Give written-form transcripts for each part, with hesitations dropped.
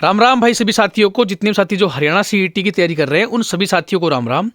राम राम भाई सभी साथियों को। जितने भी साथी जो हरियाणा सीईटी की तैयारी कर रहे हैं उन सभी साथियों को राम राम।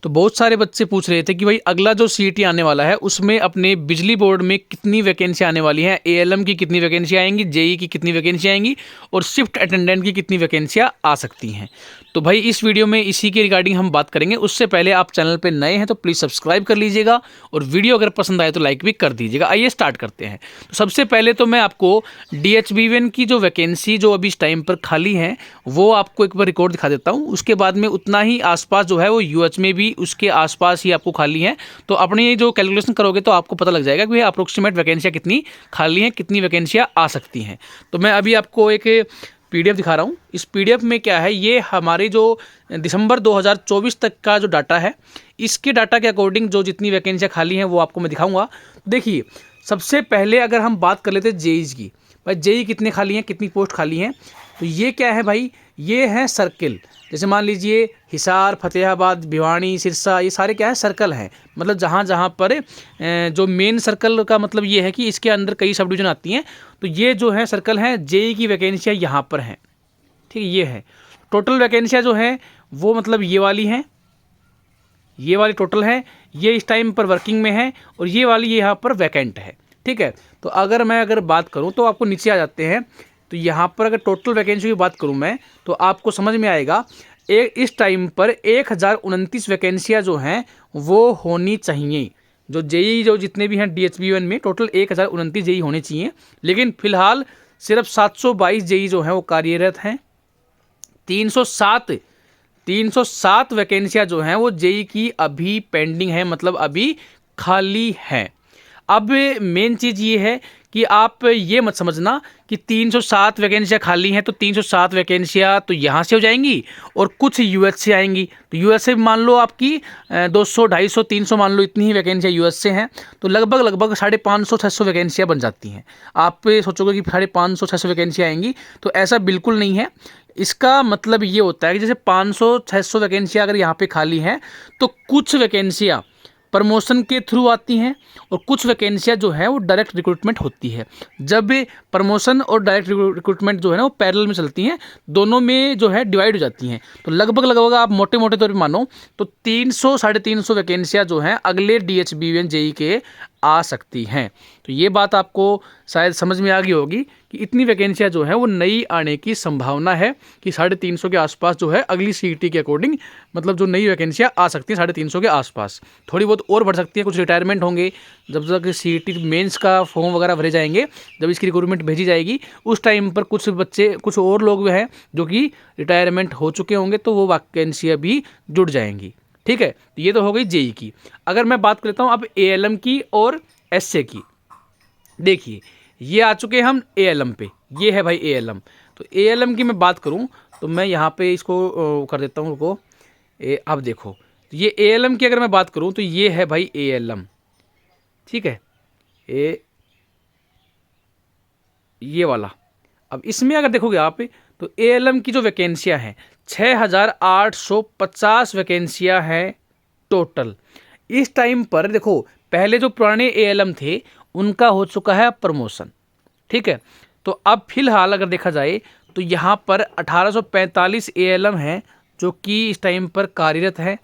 तो बहुत सारे बच्चे पूछ रहे थे कि भाई अगला जो सीईटी आने वाला है उसमें अपने बिजली बोर्ड में कितनी वैकेंसी आने वाली हैं, एएलएम की कितनी वैकेंसी आएंगी, जेई की कितनी वैकेंसी आएंगी और शिफ्ट अटेंडेंट की कितनी वैकेंसियाँ आ सकती हैं। तो भाई इस वीडियो में इसी के रिगार्डिंग हम बात करेंगे। उससे पहले आप चैनल पर नए हैं तो प्लीज़ सब्सक्राइब कर लीजिएगा और वीडियो अगर पसंद आए तो लाइक भी कर दीजिएगा। आइए स्टार्ट करते हैं। तो सबसे पहले तो मैं आपको डीएचबीवीएन की जो वैकेंसी जो अभी इस टाइम पर खाली है वो आपको एक बार रिकॉर्ड दिखा देता हूँ। उसके बाद में उतना ही आसपास जो है वो यूएच में भी उसके आसपास ही आपको खाली है। तो अपनी जो कैलकुलेशन करोगे तो आपको पता लग जाएगा कि अप्रोक्सीमेट वैकेंसियाँ कितनी खाली हैं, कितनी वैकेंसियाँ आ सकती हैं। तो मैं अभी आपको एक पीडीएफ दिखा रहा हूँ। इस पीडीएफ में क्या है, ये हमारे जो दिसंबर 2024 तक का जो डाटा है इसके डाटा के अकॉर्डिंग जो जितनी वैकेंसियाँ खाली हैं वो आपको मैं दिखाऊंगा। देखिए सबसे पहले अगर हम बात कर लेते हैं जेईज की, भाई जेई कितने खाली हैं, कितनी पोस्ट खाली हैं। तो ये क्या है भाई, ये है सर्किल। जैसे मान लीजिए हिसार, फतेहाबाद, भिवानी, सिरसा, ये सारे क्या है सर्कल हैं। मतलब जहाँ जहाँ पर जो मेन सर्कल का मतलब ये है कि इसके अंदर कई सब डिवीजन आती हैं। तो ये जो है सर्कल हैं, जेई की वैकेंसियाँ यहाँ पर हैं। ठीक है, ये है टोटल वैकेंसियाँ जो है वो मतलब ये वाली हैं, ये वाली टोटल है, ये इस टाइम पर वर्किंग में है और ये वाली ये यहाँ पर वैकेंट है। ठीक है, तो अगर बात करूँ तो आपको नीचे आ जाते हैं। तो यहाँ पर अगर टोटल वैकेंसी की बात करूँ मैं तो आपको समझ में आएगा इस टाइम पर 1029 वैकेंसियाँ जो हैं वो होनी चाहिए। जो जेई जो जितने भी हैं डीएचबीवीएन में टोटल 1029 जेई होने चाहिए, लेकिन फिलहाल सिर्फ 722 जेई जो हैं वो कार्यरत हैं। 307 वैकेंसियाँ जो हैं वो जेई की अभी पेंडिंग है, मतलब अभी खाली हैं। अब मेन चीज़ ये है कि आप ये मत समझना कि 307 वैकेंसियाँ खाली हैं तो 307 वैकेंसियाँ तो यहाँ से हो जाएंगी और कुछ यूएस से आएंगी। तो यूएस से मान लो आपकी 200, 250, 300 मान लो इतनी ही वैकेंसियाँ यूएस से हैं। तो लगभग 550-600 वैकेंसियाँ बन जाती हैं। आप सोचोगे कि 550-600 वैकेंसियाँ आएंगी, तो ऐसा बिल्कुल नहीं है। इसका मतलब ये होता है कि जैसे 500-600 वैकेंसियाँ अगर यहाँ पे खाली हैं तो कुछ वैकेंसियाँ प्रमोशन के थ्रू आती हैं और कुछ वैकेंसियाँ जो है वो डायरेक्ट रिक्रूटमेंट होती है। जब प्रमोशन और डायरेक्ट रिक्रूटमेंट जो है ना वो पैरेलल में चलती हैं, दोनों में जो है डिवाइड हो जाती हैं। तो लगभग आप मोटे मोटे तौर पे मानो तो 300-350 वैकेंसियाँ जो हैं अगले डीएचबीवीएन जेई के आ सकती हैं। तो ये बात आपको शायद समझ में आ गई होगी कि इतनी वैकेंसियाँ जो हैं वो नई आने की संभावना है कि 350 के आसपास जो है अगली सीईटी के अकॉर्डिंग मतलब जो नई वैकेंसियाँ आ सकती हैं 350 के आसपास। थोड़ी बहुत और बढ़ सकती है, कुछ रिटायरमेंट होंगे। जब तक सीईटी मेंस का फॉर्म वगैरह भरे जाएंगे, जब इसकी रिक्रूटमेंट भेजी जाएगी उस टाइम पर कुछ बच्चे, कुछ और लोग हैं जो कि रिटायरमेंट हो चुके होंगे, तो वो वैकेंसियाँ भी जुड़ जाएंगी। ठीक है, तो ये तो हो गई जेई की। अगर मैं बात करता हूँ अब एएलएम की और एसए की। देखिए ये आ चुके हैं हम एएलएम पे, ये है भाई एएलएम। तो एएलएम की मैं बात करूँ तो मैं यहाँ पे इसको कर देता हूँ, रुको। अब देखो ये एएलएम की अगर मैं बात करूँ तो ये है भाई एएलएम। ठीक है, ये वाला। अब इसमें अगर देखोगे आप तो एएलएम की जो वैकेंसियाँ हैं 6850 वैकेंसियाँ हैं टोटल। इस टाइम पर देखो पहले जो पुराने एएलएम थे उनका हो चुका है प्रमोशन। ठीक है, तो अब फिलहाल अगर देखा जाए तो यहाँ पर 1845 एएलएम हैं जो कि इस टाइम पर कार्यरत हैं।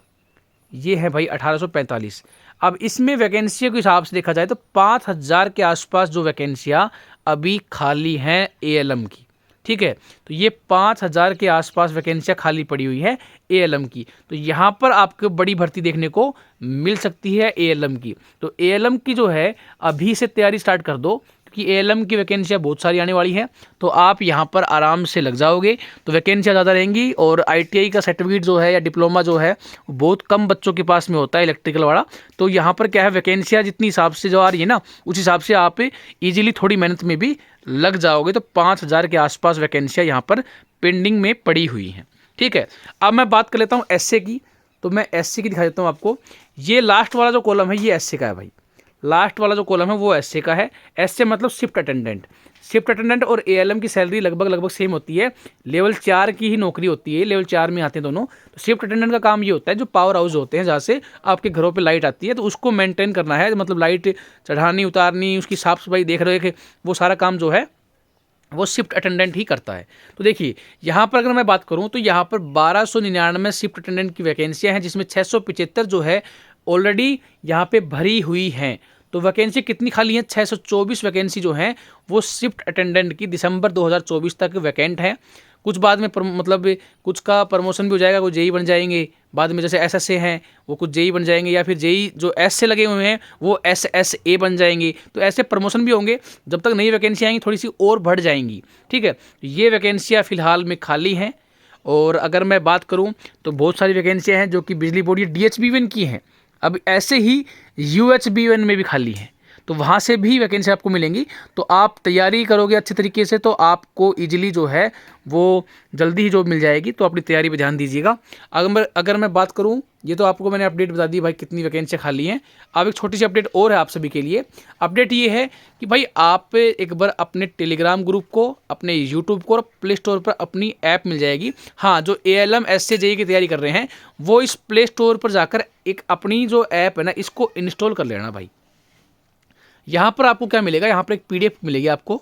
ये है भाई 1845। अब इसमें वैकेंसियों के हिसाब से देखा जाए तो 5000 के आसपास जो वैकेंसियाँ अभी खाली हैं एएलएम की। ठीक है, तो ये 5000 के आसपास वैकेंसियाँ खाली पड़ी हुई है एएलएम की। तो यहाँ पर आपको बड़ी भर्ती देखने को मिल सकती है एएलएम की। तो एएलएम की जो है अभी से तैयारी स्टार्ट कर दो क्योंकि एएलएम की वैकेंसियाँ बहुत सारी आने वाली हैं। तो आप यहाँ पर आराम से लग जाओगे तो वैकेंसियाँ ज़्यादा रहेंगी। और आईटीआई का सर्टिफिकेट जो है या डिप्लोमा जो है वो बहुत कम बच्चों के पास में होता है, इलेक्ट्रिकल वाला। तो यहाँ पर क्या है, वैकेंसियाँ जितनी हिसाब से जो आ रही है ना उस हिसाब से आप ईजिली थोड़ी मेहनत में भी लग जाओगे। तो 5000 के आसपास वैकेंसियाँ यहाँ पर पेंडिंग में पड़ी हुई हैं। ठीक है, अब मैं बात कर लेता हूँ एसए की। तो मैं एसए की दिखा देता हूँ आपको। ये लास्ट वाला जो कॉलम है ये एसए का है भाई। लास्ट वाला जो कॉलम है वो एसए का है। एसए मतलब शिफ्ट अटेंडेंट। शिफ्ट अटेंडेंट और एएलएम की सैलरी लगभग सेम होती है। लेवल 4 की ही नौकरी होती है, लेवल 4 में आते हैं दोनों। तो शिफ्ट अटेंडेंट का काम ये होता है जो पावर हाउस होते हैं जहाँ से आपके घरों पे लाइट आती है तो उसको मेंटेन करना है, मतलब लाइट चढ़ानी उतारनी, उसकी साफ़ सफाई देख रहे हैं, वो सारा काम जो है वो शिफ्ट अटेंडेंट ही करता है। तो देखिए यहाँ पर अगर मैं बात करूँ तो यहाँ पर 1299 शिफ्ट अटेंडेंट की वैकेंसियाँ हैं, जिसमें 675 जो है ऑलरेडी यहाँ पे भरी हुई हैं। तो वैकेंसी कितनी खाली हैं? 624 वैकेंसी जो हैं वो शिफ्ट अटेंडेंट की दिसंबर 2024 तक वैकेंट है। कुछ बाद में मतलब कुछ का प्रमोशन भी हो जाएगा, कुछ जेई बन जाएंगे बाद में, जैसे एसएसए हैं वो कुछ जेई बन जाएंगे, या फिर जेई जो एस से लगे हुए हैं वो एसएसए बन जाएंगे। तो ऐसे प्रमोशन भी होंगे, जब तक नई वैकेंसी आएंगी थोड़ी सी और बढ़ जाएंगी। ठीक है, ये वैकेंसियाँ फिलहाल में खाली हैं। और अगर मैं बात करूं तो बहुत सारी वैकेंसियां हैं जो कि बिजली बोर्ड या डीएचबी1 की हैं। अब ऐसे ही यूएचबी1 में भी खाली हैं, तो वहाँ से भी वैकेंसी आपको मिलेंगी। तो आप तैयारी करोगे अच्छी तरीके से तो आपको ईजिली जो है वो जल्दी ही जॉब मिल जाएगी। तो अपनी तैयारी पे ध्यान दीजिएगा। अगर मैं बात करूँ, ये तो आपको मैंने अपडेट बता दी भाई कितनी वैकेंसियाँ खाली हैं। अब एक छोटी सी अपडेट और है आप सभी के लिए। अपडेट ये है कि भाई आप एक बार अपने टेलीग्राम ग्रुप को, अपने यूट्यूब को और प्ले स्टोर पर अपनी ऐप मिल जाएगी। हाँ, जो ALM SC JEE की तैयारी कर रहे हैं वो इस प्ले स्टोर पर जाकर एक अपनी जो ऐप है ना इसको इंस्टॉल कर लेना भाई। यहाँ पर आपको क्या मिलेगा, यहाँ पर एक PDF मिलेगी आपको,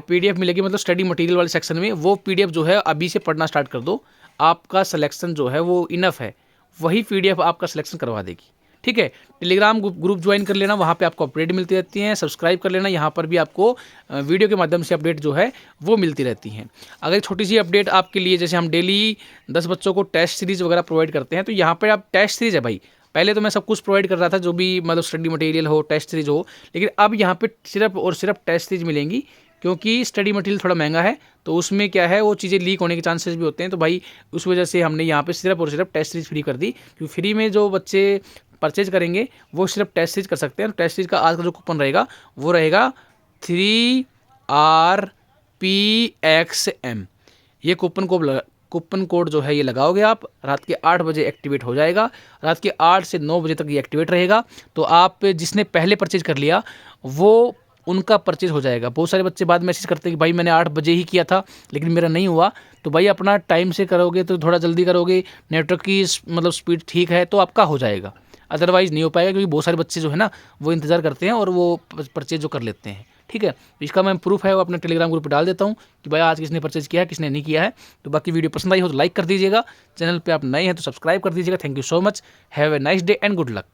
PDF मिलेगी मतलब स्टडी मटेरियल वाले सेक्शन में। वो PDF जो है अभी से पढ़ना स्टार्ट कर दो, आपका सिलेक्शन जो है वो इनफ है, वही PDF आपका सिलेक्शन करवा देगी। ठीक है, टेलीग्राम ग्रुप ज्वाइन कर लेना, वहाँ पे आपको अपडेट मिलती रहती हैं। सब्सक्राइब कर लेना, यहाँ पर भी आपको वीडियो के माध्यम से अपडेट जो है वो मिलती रहती हैं। अगर छोटी सी अपडेट आपके लिए, जैसे हम डेली 10 बच्चों को टेस्ट सीरीज़ वगैरह प्रोवाइड करते हैं, तो यहाँ पर आप टेस्ट सीरीज़ है भाई। पहले तो मैं सब कुछ प्रोवाइड कर रहा था, जो भी मतलब स्टडी मटेरियल हो, टेस्ट सीरीज हो, लेकिन अब यहाँ पे सिर्फ और सिर्फ टेस्ट सीरीज मिलेंगी, क्योंकि स्टडी मटेरियल थोड़ा महंगा है। तो उसमें क्या है, वो चीज़ें लीक होने के चांसेस भी होते हैं। तो भाई उस वजह से हमने यहाँ पे सिर्फ और सिर्फ टेस्ट सीरीज फ्री कर दी, क्योंकि फ्री में जो बच्चे परचेज करेंगे वो सिर्फ टेस्ट सीरीज कर सकते हैं। टेस्ट सीरीज का आज का जो कूपन रहेगा वो रहेगा 3RPXM। ये कूपन कोड जो है ये लगाओगे आप, रात के 8 बजे एक्टिवेट हो जाएगा। रात के 8 से 9 बजे तक ये एक्टिवेट रहेगा। तो आप जिसने पहले परचेज कर लिया वो उनका परचेज हो जाएगा। बहुत सारे बच्चे बाद मैसेज करते हैं कि भाई मैंने 8 बजे ही किया था लेकिन मेरा नहीं हुआ। तो भाई अपना टाइम से करोगे तो थोड़ा जल्दी करोगे, नेटवर्क की मतलब स्पीड ठीक है तो आपका हो जाएगा, अदरवाइज़ नहीं हो पाएगा, क्योंकि बहुत सारे बच्चे जो है ना वो इंतज़ार करते हैं और वो परचेज जो कर लेते हैं। ठीक है, इसका मैं प्रूफ है वो अपने टेलीग्राम ग्रुप पर डाल देता हूँ कि भाई आज किसने परचेज किया है, किसने नहीं किया है। तो बाकी वीडियो पसंद आई हो तो लाइक कर दीजिएगा, चैनल पे आप नए हैं तो सब्सक्राइब कर दीजिएगा। Thank you so much, have a nice day and good luck.